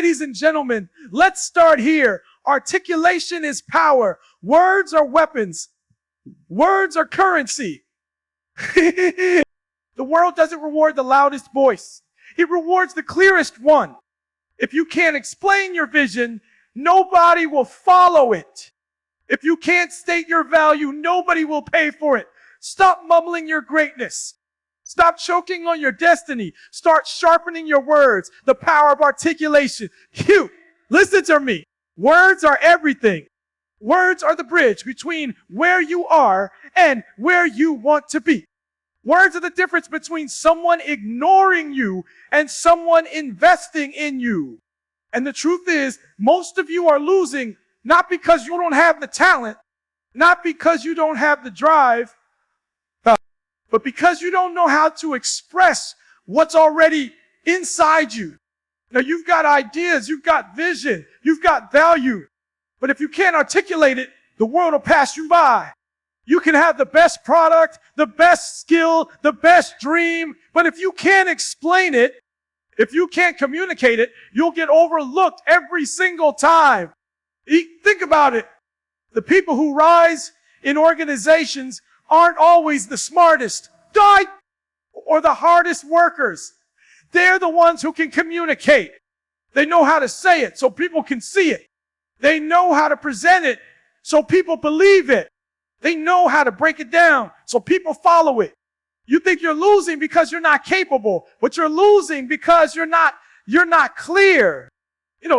Ladies and gentlemen, let's start here. Articulation is power. Words are weapons. Words are currency. The world doesn't reward the loudest voice. It rewards the clearest one. If you can't explain your vision, nobody will follow it. If you can't state your value, nobody will pay for it. Stop mumbling your greatness. Stop choking on your destiny. Start sharpening your words. The power of articulation. Listen to me. Words are everything. Words are the bridge between where you are and where you want to be. Words are the difference between someone ignoring you and someone investing in you. And the truth is, most of you are losing not because you don't have the talent, not because you don't have the drive, but because you don't know how to express what's already inside you. Now, you've got ideas, you've got vision, you've got value. But if you can't articulate it, the world will pass you by. You can have the best product, the best skill, the best dream, but if you can't explain it, if you can't communicate it, you'll get overlooked every single time. Think about it. The people who rise in organizations aren't always the smartest, or the hardest workers. They're the ones who can communicate. They know how to say it so people can see it. They know how to present it so people believe it. They know how to break it down so people follow it. You think you're losing because you're not capable, but you're losing because you're not clear.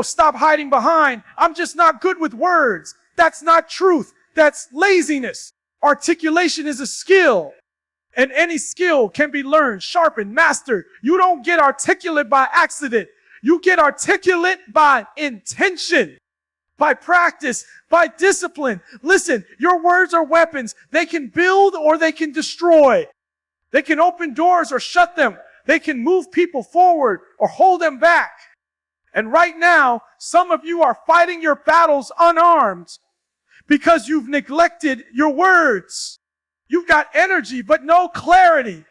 Stop hiding behind, I'm just not good with words. That's not truth. That's laziness. Articulation is a skill. And any skill can be learned, sharpened, mastered. You don't get articulate by accident. You get articulate by intention, by practice, by discipline. Listen, your words are weapons. They can build or they can destroy. They can open doors or shut them. They can move people forward or hold them back. And right now, some of you are fighting your battles unarmed because you've neglected your words. You've got energy, but no clarity.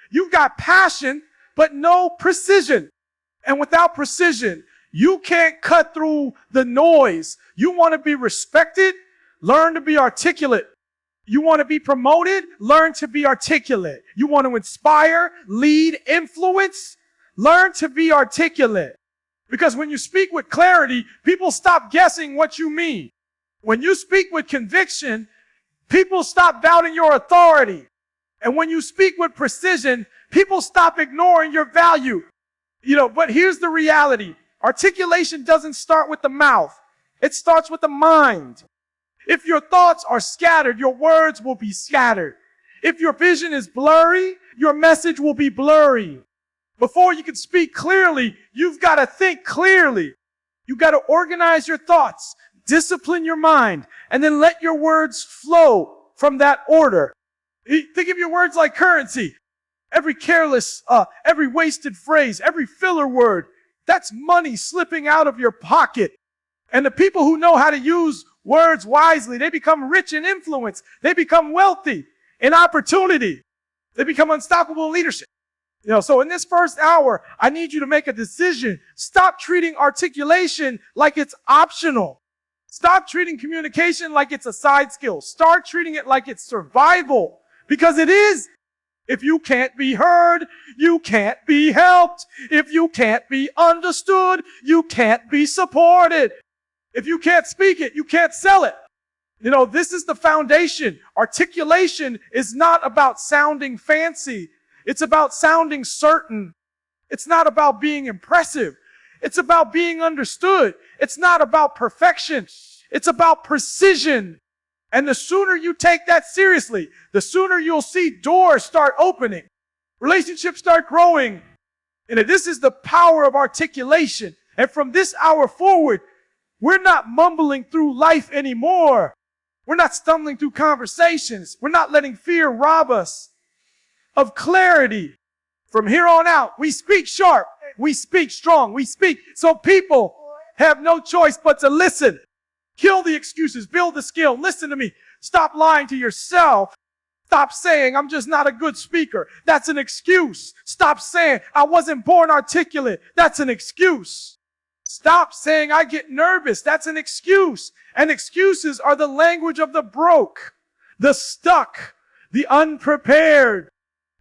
You've got passion, but no precision. And without precision, you can't cut through the noise. You want to be respected? Learn to be articulate. You want to be promoted? Learn to be articulate. You want to inspire, lead, influence? Learn to be articulate. Because when you speak with clarity, people stop guessing what you mean. When you speak with conviction, people stop doubting your authority. And when you speak with precision, people stop ignoring your value. But here's the reality. Articulation doesn't start with the mouth. It starts with the mind. If your thoughts are scattered, your words will be scattered. If your vision is blurry, your message will be blurry. Before you can speak clearly, you've got to think clearly. You've got to organize your thoughts, discipline your mind, and then let your words flow from that order. Think of your words like currency. Every careless, every wasted phrase, every filler word, that's money slipping out of your pocket. And the people who know how to use words wisely, they become rich in influence. They become wealthy in opportunity. They become unstoppable in leadership. So in this first hour, I need you to make a decision. Stop treating articulation like it's optional. Stop treating communication like it's a side skill. Start treating it like it's survival, because it is. If you can't be heard, you can't be helped. If you can't be understood, you can't be supported. If you can't speak it, you can't sell it. This is the foundation. Articulation is not about sounding fancy. It's about sounding certain. It's not about being impressive. It's about being understood. It's not about perfection. It's about precision. And the sooner you take that seriously, the sooner you'll see doors start opening, relationships start growing. And this is the power of articulation. And from this hour forward, we're not mumbling through life anymore. We're not stumbling through conversations. We're not letting fear rob us of clarity. From here on out, we speak sharp. We speak strong. We speak so people have no choice but to listen. Kill the excuses. Build the skill. Listen to me. Stop lying to yourself. Stop saying, I'm just not a good speaker. That's an excuse. Stop saying, I wasn't born articulate. That's an excuse. Stop saying, I get nervous. That's an excuse. And excuses are the language of the broke, the stuck, the unprepared.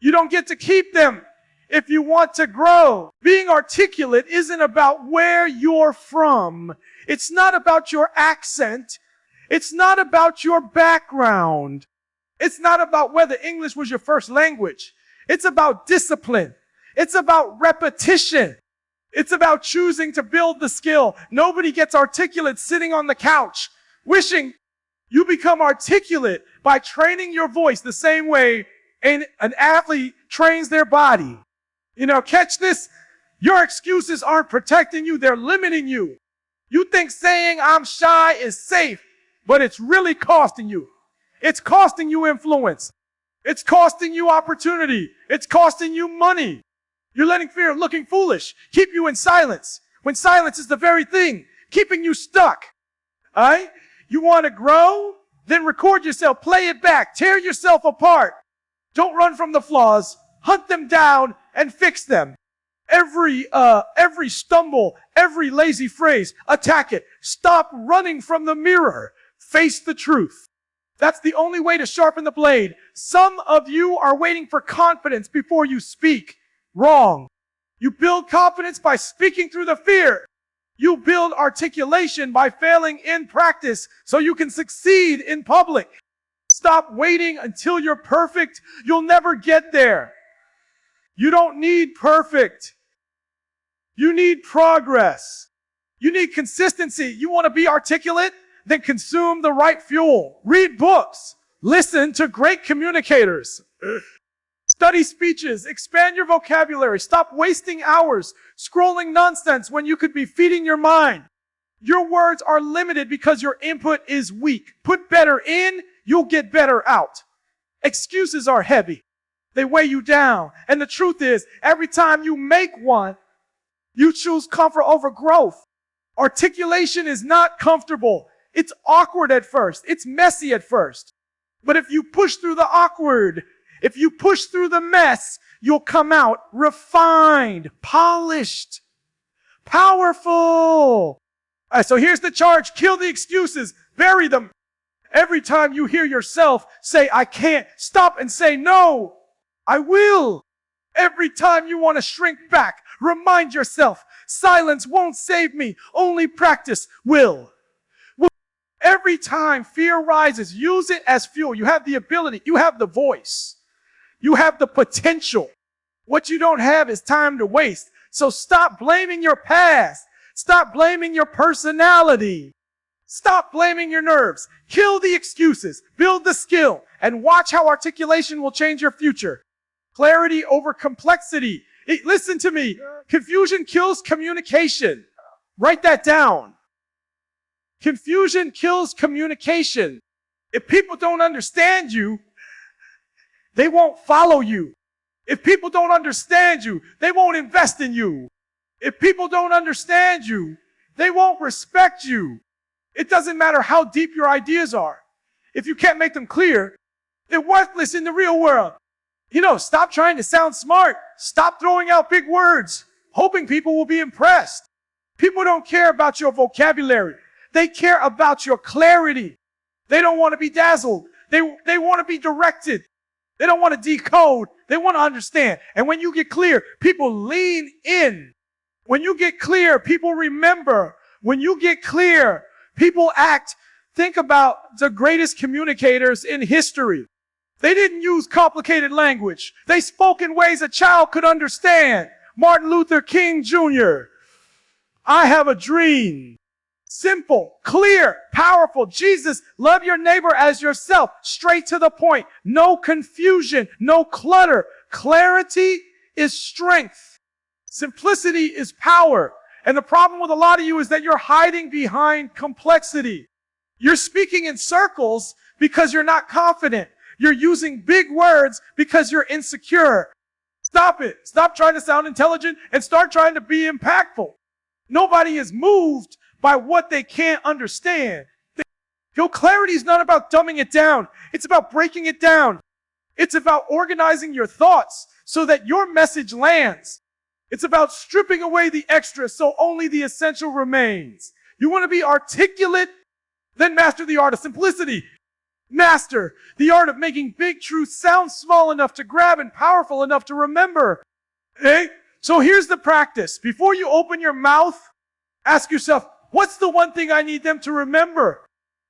You don't get to keep them if you want to grow. Being articulate isn't about where you're from. It's not about your accent. It's not about your background. It's not about whether English was your first language. It's about discipline. It's about repetition. It's about choosing to build the skill. Nobody gets articulate sitting on the couch, wishing. You become articulate by training your voice the same way an athlete trains their body. You know, catch this. Your excuses aren't protecting you. They're limiting you. You think saying I'm shy is safe, but it's really costing you. It's costing you influence. It's costing you opportunity. It's costing you money. You're letting fear of looking foolish keep you in silence, when silence is the very thing keeping you stuck. All right? You want to grow? Then record yourself, play it back, tear yourself apart. Don't run from the flaws, hunt them down and fix them. Every stumble, every lazy phrase, attack it. Stop running from the mirror. Face the truth. That's the only way to sharpen the blade. Some of you are waiting for confidence before you speak. Wrong. You build confidence by speaking through the fear. You build articulation by failing in practice so you can succeed in public. Stop waiting until you're perfect. You'll never get there. You don't need perfect. You need progress. You need consistency. You want to be articulate? Then consume the right fuel. Read books. Listen to great communicators. Study speeches. Expand your vocabulary. Stop wasting hours scrolling nonsense when you could be feeding your mind. Your words are limited because your input is weak. Put better in, you'll get better out. Excuses are heavy. They weigh you down. And the truth is, every time you make one, you choose comfort over growth. Articulation is not comfortable. It's awkward at first. It's messy at first. But if you push through the awkward, if you push through the mess, you'll come out refined, polished, powerful. All right, so here's the charge. Kill the excuses. Bury them. Every time you hear yourself say, I can't, stop and say, no, I will. Every time you want to shrink back, remind yourself, silence won't save me. Only practice will. Every time fear rises, use it as fuel. You have the ability. You have the voice. You have the potential. What you don't have is time to waste. So stop blaming your past. Stop blaming your personality. Stop blaming your nerves. Kill the excuses. Build the skill. And watch how articulation will change your future. Clarity over complexity. Listen to me. Confusion kills communication. Write that down. Confusion kills communication. If people don't understand you, they won't follow you. If people don't understand you, they won't invest in you. If people don't understand you, they won't respect you. It doesn't matter how deep your ideas are. If you can't make them clear, they're worthless in the real world. You know, stop trying to sound smart. Stop throwing out big words, hoping people will be impressed. People don't care about your vocabulary. They care about your clarity. They don't want to be dazzled. They want to be directed. They don't want to decode. They want to understand. And when you get clear, people lean in. When you get clear, people remember. When you get clear, people act. Think about the greatest communicators in history. They didn't use complicated language. They spoke in ways a child could understand. Martin Luther King Jr. I have a dream. Simple, clear, powerful. Jesus, love your neighbor as yourself. Straight to the point. No confusion, no clutter. Clarity is strength. Simplicity is power. And the problem with a lot of you is that you're hiding behind complexity. You're speaking in circles because you're not confident. You're using big words because you're insecure. Stop it. Stop trying to sound intelligent and start trying to be impactful. Nobody is moved by what they can't understand. Your clarity is not about dumbing it down. It's about breaking it down. It's about organizing your thoughts so that your message lands. It's about stripping away the extra so only the essential remains. You want to be articulate? Then master the art of simplicity. Master the art of making big truths sound small enough to grab and powerful enough to remember. Okay? So here's the practice. Before you open your mouth, ask yourself, what's the one thing I need them to remember?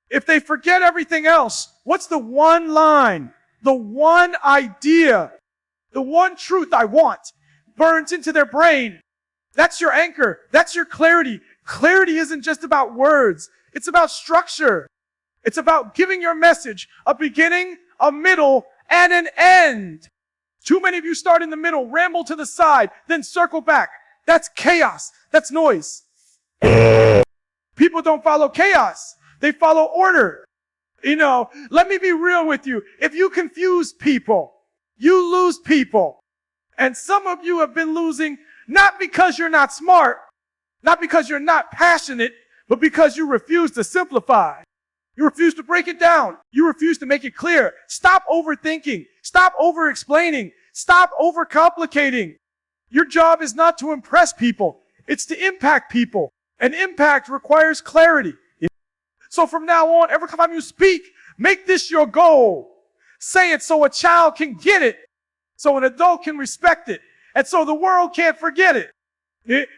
If they forget everything else, what's the one line, the one idea, the one truth I want burns into their brain? That's your anchor. That's your clarity. Clarity isn't just about words. It's about structure. It's about giving your message a beginning, a middle, and an end. Too many of you start in the middle, ramble to the side, then circle back. That's chaos. That's noise. People don't follow chaos. They follow order. Let me be real with you. If you confuse people, you lose people. And some of you have been losing not because you're not smart, not because you're not passionate, but because you refuse to simplify. You refuse to break it down. You refuse to make it clear. Stop overthinking. Stop over-explaining. Stop over-complicating. Your job is not to impress people. It's to impact people. And impact requires clarity. So from now on, every time you speak, make this your goal. Say it so a child can get it, so an adult can respect it, and so the world can't forget it.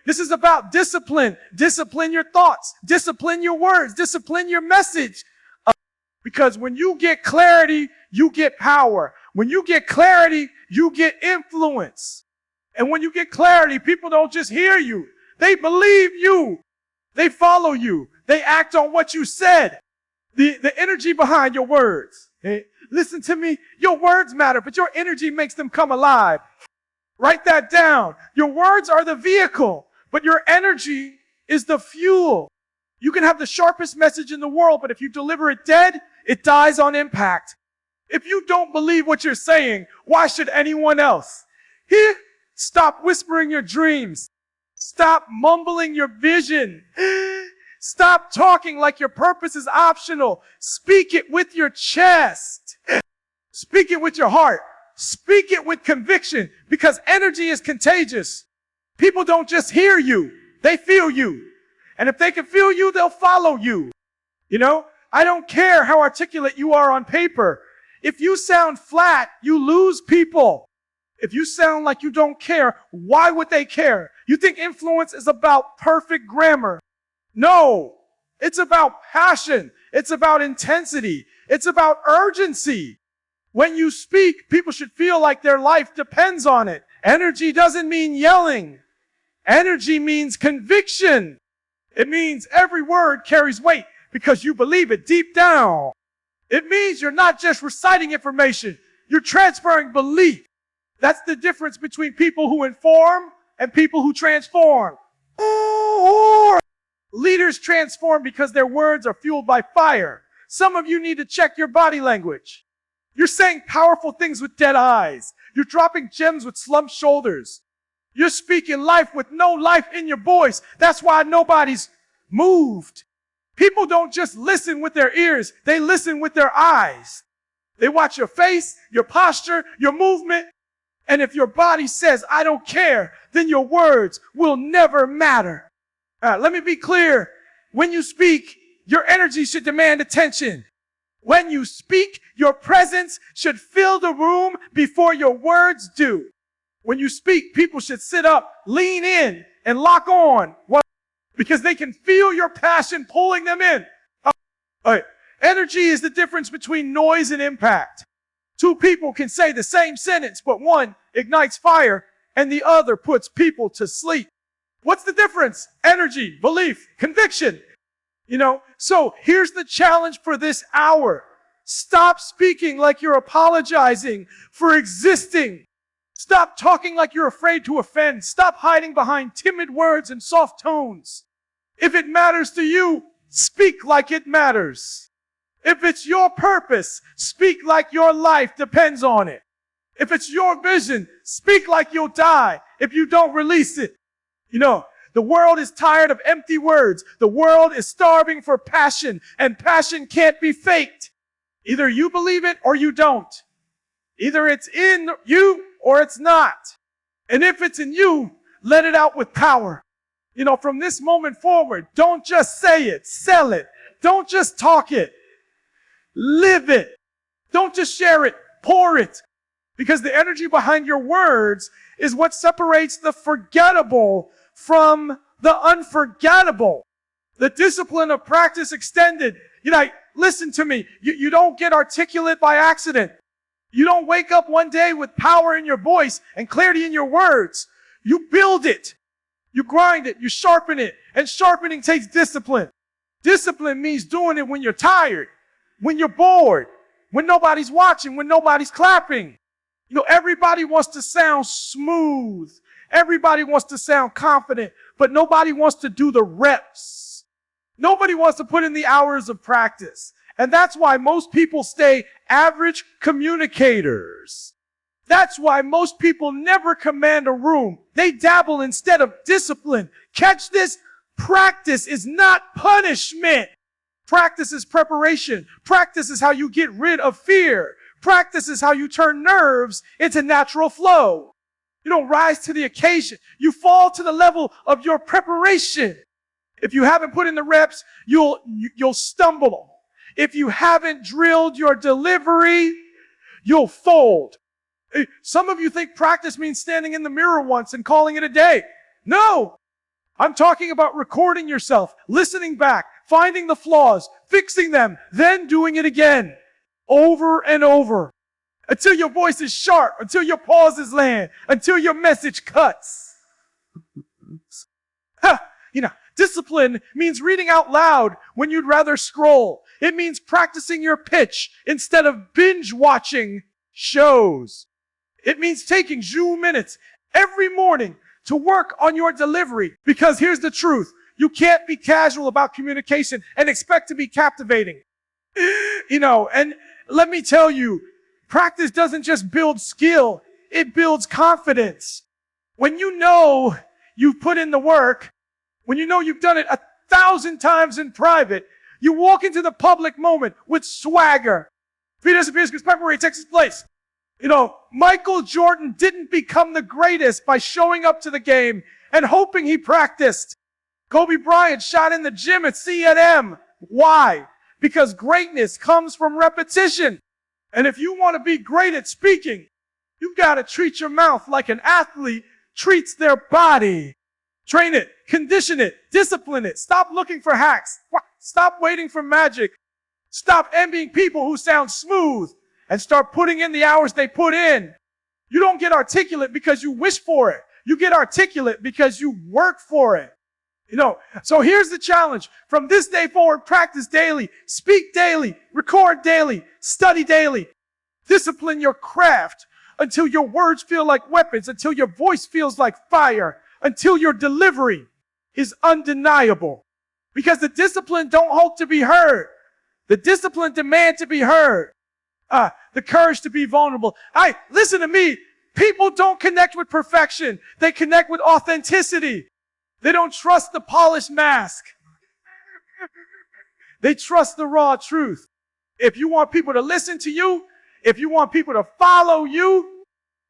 This is about discipline. Discipline your thoughts. Discipline your words. Discipline your message. Because when you get clarity, you get power. When you get clarity, you get influence. And when you get clarity, people don't just hear you. They believe you. They follow you. They act on what you said. The energy behind your words. Listen to me. Your words matter, but your energy makes them come alive. Write that down. Your words are the vehicle, but your energy is the fuel. You can have the sharpest message in the world, but if you deliver it dead, it dies on impact. If you don't believe what you're saying, why should anyone else? Stop whispering your dreams. Stop mumbling your vision. Stop talking like your purpose is optional. Speak it with your chest. Speak it with your heart. Speak it with conviction, because energy is contagious. People don't just hear you. They feel you. And if they can feel you, they'll follow you. I don't care how articulate you are on paper. If you sound flat, you lose people. If you sound like you don't care, why would they care? You think influence is about perfect grammar? No. It's about passion. It's about intensity. It's about urgency. When you speak, people should feel like their life depends on it. Energy doesn't mean yelling. Energy means conviction. It means every word carries weight because you believe it deep down. It means you're not just reciting information. You're transferring belief. That's the difference between people who inform and people who transform. Leaders transform because their words are fueled by fire. Some of you need to check your body language. You're saying powerful things with dead eyes. You're dropping gems with slumped shoulders. You're speaking life with no life in your voice. That's why nobody's moved. People don't just listen with their ears. They listen with their eyes. They watch your face, your posture, your movement. And if your body says, I don't care, then your words will never matter. Let me be clear. When you speak, your energy should demand attention. When you speak, your presence should fill the room before your words do. When you speak, people should sit up, lean in, and lock on. Because they can feel your passion pulling them in. Energy is the difference between noise and impact. Two people can say the same sentence, but one ignites fire and the other puts people to sleep. What's the difference? Energy, belief, conviction. So here's the challenge for this hour. Stop speaking like you're apologizing for existing. Stop talking like you're afraid to offend. Stop hiding behind timid words and soft tones. If it matters to you, speak like it matters. If it's your purpose, speak like your life depends on it. If it's your vision, speak like you'll die if you don't release it. The world is tired of empty words. The world is starving for passion, and passion can't be faked. Either you believe it or you don't. Either it's in you or it's not. And if it's in you, Let it out with power. From this moment forward, don't just say it, sell it. Don't just talk it, live it. Don't just share it, pour it. Because the energy behind your words is what separates the forgettable from the unforgettable. The discipline of practice extended. Listen to me. You don't get articulate by accident. You don't wake up one day with power in your voice and clarity in your words. You build it. You grind it. You sharpen it. And sharpening takes discipline. Discipline means doing it when you're tired, when you're bored, when nobody's watching, when nobody's clapping. Everybody wants to sound smooth. Everybody wants to sound confident, but nobody wants to do the reps. Nobody wants to put in the hours of practice. And that's why most people stay average communicators. That's why most people never command a room. They dabble instead of discipline. Catch this. Practice is not punishment. Practice is preparation. Practice is how you get rid of fear. Practice is how you turn nerves into natural flow. You don't rise to the occasion. You fall to the level of your preparation. If you haven't put in the reps, you'll stumble. If you haven't drilled your delivery, you'll fold. Some of you think practice means standing in the mirror once and calling it a day. No! I'm talking about recording yourself, listening back, finding the flaws, fixing them, then doing it again. Over and over. Until your voice is sharp, until your pauses land, until your message cuts. Discipline means reading out loud when you'd rather scroll. It means practicing your pitch instead of binge watching shows. It means taking 2 minutes every morning to work on your delivery. Because here's the truth. You can't be casual about communication and expect to be captivating. And let me tell you, practice doesn't just build skill, it builds confidence. When you know you've put in the work, when you know you've done it 1,000 times in private, you walk into the public moment with swagger. Feet disappears because preparation takes its place. Michael Jordan didn't become the greatest by showing up to the game and hoping he practiced. Kobe Bryant shot in the gym at C&M. Why? Because greatness comes from repetition. And if you want to be great at speaking, you've got to treat your mouth like an athlete treats their body. Train it, condition it, discipline it. Stop looking for hacks. Stop waiting for magic. Stop envying people who sound smooth and start putting in the hours they put in. You don't get articulate because you wish for it. You get articulate because you work for it. So here's the challenge. From this day forward, practice daily, speak daily, record daily, study daily. Discipline your craft until your words feel like weapons, until your voice feels like fire, until your delivery is undeniable. Because the discipline don't hope to be heard. The discipline demand to be heard. The courage to be vulnerable. Listen to me. People don't connect with perfection. They connect with authenticity. They don't trust the polished mask. They trust the raw truth. If you want people to listen to you, if you want people to follow you,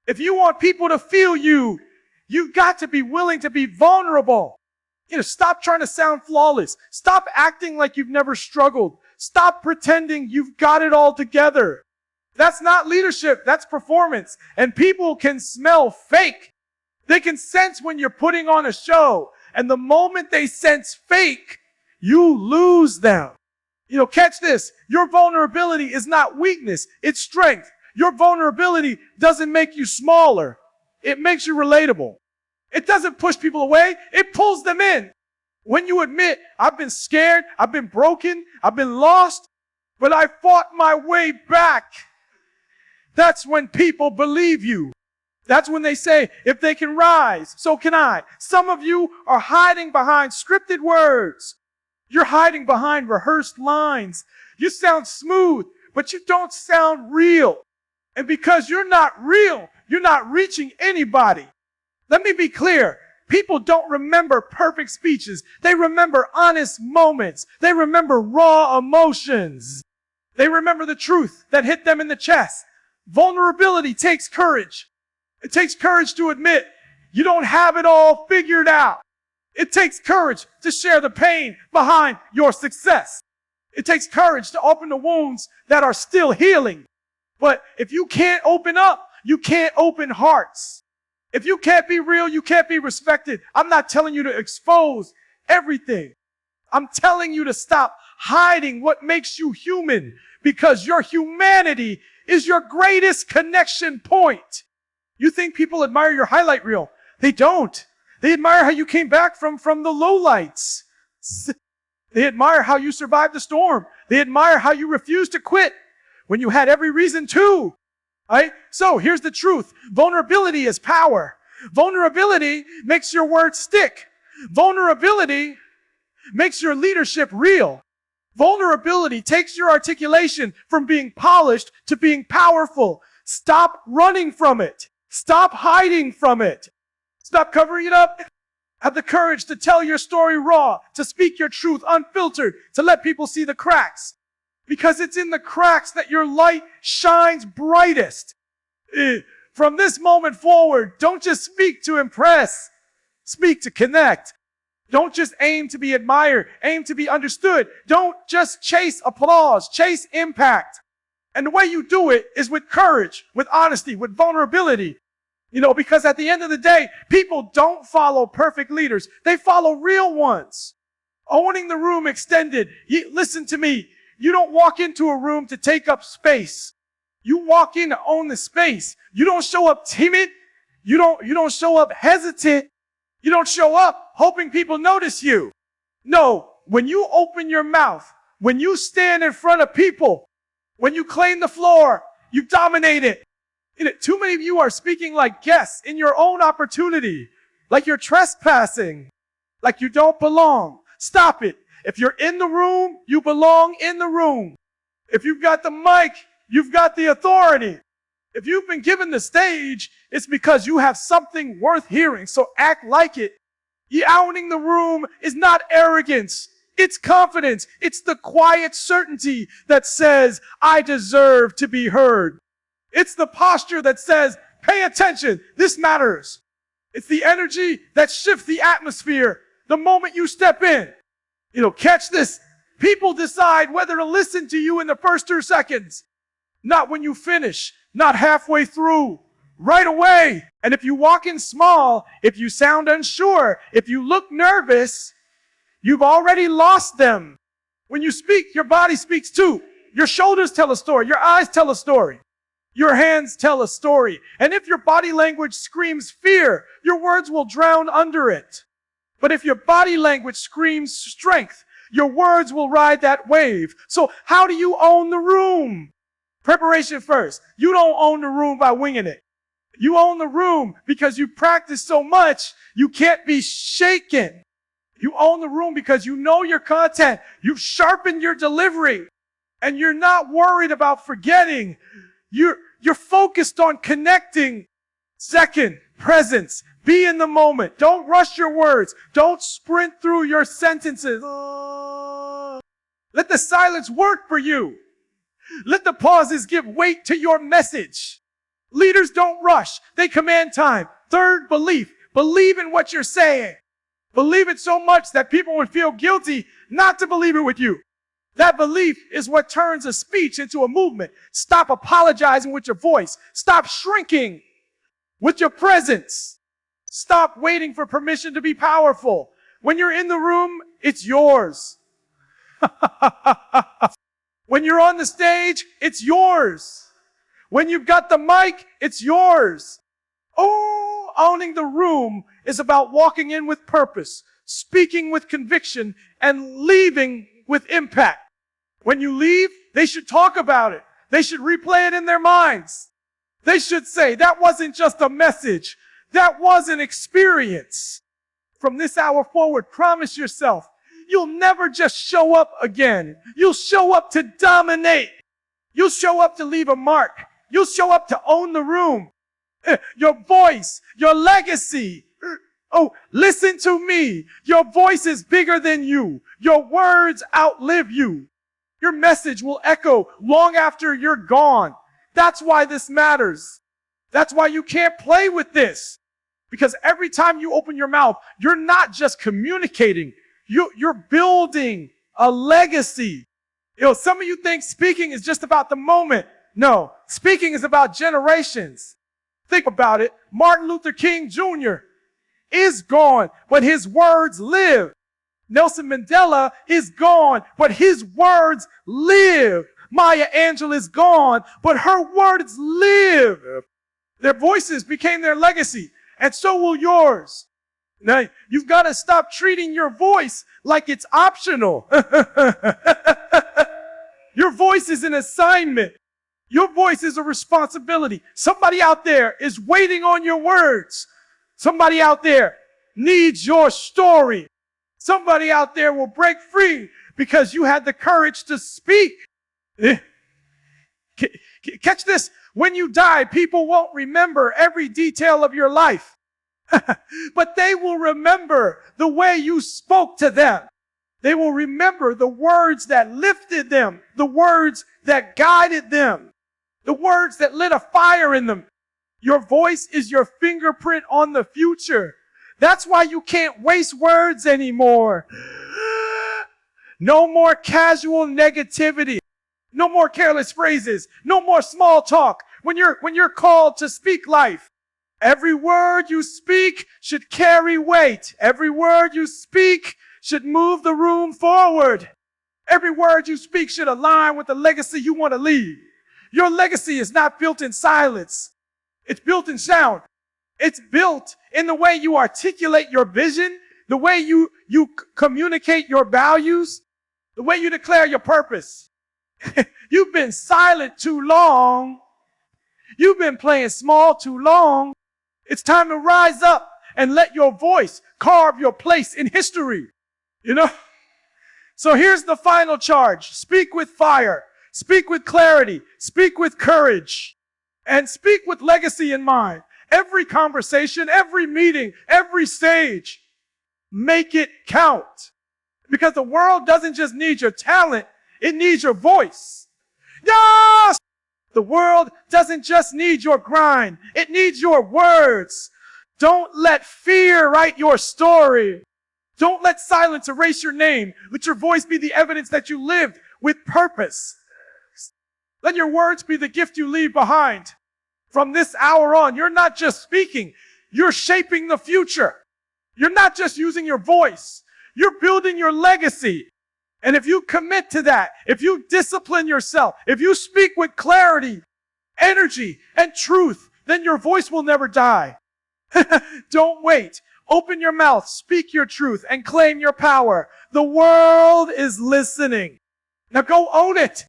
if you want people to feel you, you've got to be willing to be vulnerable. Stop trying to sound flawless. Stop acting like you've never struggled. Stop pretending you've got it all together. That's not leadership. That's performance. And people can smell fake. They can sense when you're putting on a show. And the moment they sense fake, you lose them. Catch this. Your vulnerability is not weakness. It's strength. Your vulnerability doesn't make you smaller. It makes you relatable. It doesn't push people away. It pulls them in. When you admit, I've been scared, I've been broken, I've been lost, but I fought my way back. That's when people believe you. That's when they say, if they can rise, so can I. Some of you are hiding behind scripted words. You're hiding behind rehearsed lines. You sound smooth, but you don't sound real. And because you're not real, you're not reaching anybody. Let me be clear. People don't remember perfect speeches. They remember honest moments. They remember raw emotions. They remember the truth that hit them in the chest. Vulnerability takes courage. It takes courage to admit You don't have it all figured out. It takes courage to share the pain behind your success. It takes courage to open the wounds that are still healing. But if you can't open up, you can't open hearts. If you can't be real, you can't be respected. I'm not telling you to expose everything. I'm telling you to stop hiding what makes you human, because your humanity is your greatest connection point. You think people admire your highlight reel? They don't. They admire how you came back from the lowlights. They admire how you survived the storm. They admire how you refused to quit when you had every reason to. Right? So here's the truth. Vulnerability is power. Vulnerability makes your words stick. Vulnerability makes your leadership real. Vulnerability takes your articulation from being polished to being powerful. Stop running from it. Stop hiding from it. Stop covering it up. Have the courage to tell your story raw, to speak your truth unfiltered, to let people see the cracks. Because it's in the cracks that your light shines brightest. From this moment forward, don't just speak to impress. Speak to connect. Don't just aim to be admired. Aim to be understood. Don't just chase applause. Chase impact. And the way you do it is with courage, with honesty, with vulnerability. Because at the end of the day, people don't follow perfect leaders. They follow real ones. Owning the room extended. Listen to me. You don't walk into a room to take up space. You walk in to own the space. You don't show up timid. You don't show up hesitant. You don't show up hoping people notice you. No, when you open your mouth, when you stand in front of people, when you claim the floor, you dominate it. Too many of you are speaking like guests in your own opportunity, like you're trespassing, like you don't belong. Stop it. If you're in the room, you belong in the room. If you've got the mic, you've got the authority. If you've been given the stage, it's because you have something worth hearing. So act like it. Owning the room is not arrogance. It's confidence. It's the quiet certainty that says, I deserve to be heard. It's the posture that says, pay attention. This matters. It's the energy that shifts the atmosphere the moment you step in. Catch this. People decide whether to listen to you in the first 2 seconds. Not when you finish. Not halfway through. Right away. And if you walk in small, if you sound unsure, if you look nervous, you've already lost them. When you speak, your body speaks too. Your shoulders tell a story. Your eyes tell a story. Your hands tell a story. And if your body language screams fear, your words will drown under it. But if your body language screams strength, your words will ride that wave. So how do you own the room? Preparation first. You don't own the room by winging it. You own the room because you practice so much, you can't be shaken. You own the room because you know your content. You've sharpened your delivery. And you're not worried about forgetting. You're focused on connecting. Second, presence. Be in the moment. Don't rush your words. Don't sprint through your sentences. Let the silence work for you. Let the pauses give weight to your message. Leaders don't rush. They command time. Third, belief. Believe in what you're saying. Believe it so much that people would feel guilty not to believe it with you. That belief is what turns a speech into a movement. Stop apologizing with your voice. Stop shrinking with your presence. Stop waiting for permission to be powerful. When you're in the room, it's yours. When you're on the stage, it's yours. When you've got the mic, it's yours. Oh, owning the room is about walking in with purpose, speaking with conviction, and leaving with impact. When you leave, they should talk about it. They should replay it in their minds. They should say, that wasn't just a message. That was an experience. From this hour forward, promise yourself, you'll never just show up again. You'll show up to dominate. You'll show up to leave a mark. You'll show up to own the room. Your voice, your legacy. Oh, listen to me. Your voice is bigger than you. Your words outlive you. Your message will echo long after you're gone. That's why this matters. That's why you can't play with this. Because every time you open your mouth, you're not just communicating, you're building a legacy. Some of you think speaking is just about the moment. No, speaking is about generations. Think about it. Martin Luther King Jr. is gone, but his words live. Nelson Mandela is gone, but his words live. Maya Angelou is gone, but her words live. Their voices became their legacy, and so will yours. Now, you've got to stop treating your voice like it's optional. Your voice is an assignment. Your voice is a responsibility. Somebody out there is waiting on your words. Somebody out there needs your story. Somebody out there will break free because you had the courage to speak. Catch this. When you die, people won't remember every detail of your life, but they will remember the way you spoke to them. They will remember the words that lifted them, the words that guided them, the words that lit a fire in them. Your voice is your fingerprint on the future. That's why you can't waste words anymore. No more casual negativity. No more careless phrases. No more small talk. When you're called to speak life, every word you speak should carry weight. Every word you speak should move the room forward. Every word you speak should align with the legacy you want to leave. Your legacy is not built in silence. It's built in sound. It's built in the way you articulate your vision, the way you communicate your values, the way you declare your purpose. You've been silent too long. You've been playing small too long. It's time to rise up and let your voice carve your place in history. So here's the final charge. Speak with fire. Speak with clarity. Speak with courage. And speak with legacy in mind. Every conversation, every meeting, every stage, make it count. Because the world doesn't just need your talent, it needs your voice. Yes! The world doesn't just need your grind, it needs your words. Don't let fear write your story. Don't let silence erase your name. Let your voice be the evidence that you lived with purpose. Let your words be the gift you leave behind. From this hour on, you're not just speaking, you're shaping the future. You're not just using your voice, you're building your legacy. And if you commit to that, if you discipline yourself, if you speak with clarity, energy, and truth, then your voice will never die. Don't wait. Open your mouth, speak your truth, and claim your power. The world is listening. Now go own it.